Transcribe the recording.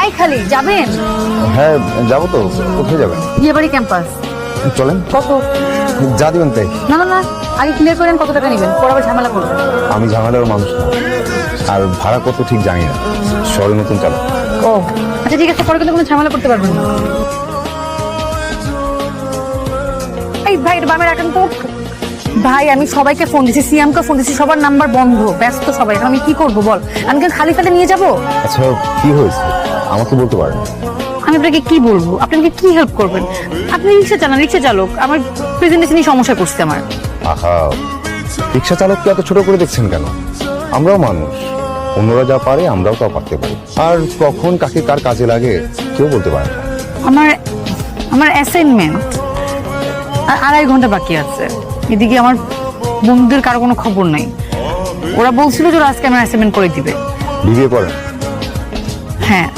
এই খালি যাবেন? হ্যাঁ যাবো তো। কোথায় যাবেন? বিয়েবাড়ি ক্যাম্পাস। চলেন। কত? যা দিবেন তাই। না না না, আগে ক্লিয়ার করেন কত টাকা নেবেন, পরে আবার ঝামেলা করবেন। আমি ঝামেলার মানুষ না, আর ভাড়া কত ঠিক জানি না, শহরে নতুন চালক। ও আচ্ছা ঠিক আছে, পরে কিন্তু কোনো ঝামেলা করতে পারবেন না। এই ভাই এটা বামে রাখেন তো। ভাই আমি সবাইকে ফোন দিছি, সিএমকে ফোন দিছি, সবার নাম্বার বন্ধ, ব্যস্ত সবাই। এখন আমি কি করবো বল? আমি কি খালি ফেলে নিয়ে যাবো? আচ্ছা কি হয়েছে আমাকে বলতে পারেন? আমি আপনাকে কি বলবো? আপনি আমাকে কি হেল্প করবেন? আপনি রিক্সা চালান, রিক্সা চালক, আমার প্রেজেন্টেশনই সমস্যা করছে আমার। আহা, রিক্সা চালককে এত ছোট করে দেখছেন কেন? আমরাও মানুষ, অন্যরা যা পারে আমরাও তা পারতে পারি। আর কখন কাকে কার কাজে লাগে কেউ বলতে পারে না। আমার আমার অ্যাসাইনমেন্ট আর 2.5 ঘন্টা বাকি আছে। এদিকে আমার বন্ধুদের কারো কোনো খবর নাই। ওরা বলছিল যে ওরা আজকে আমার অ্যাসাইনমেন্ট করে দিবে। বিয়ে করেন? হ্যাঁ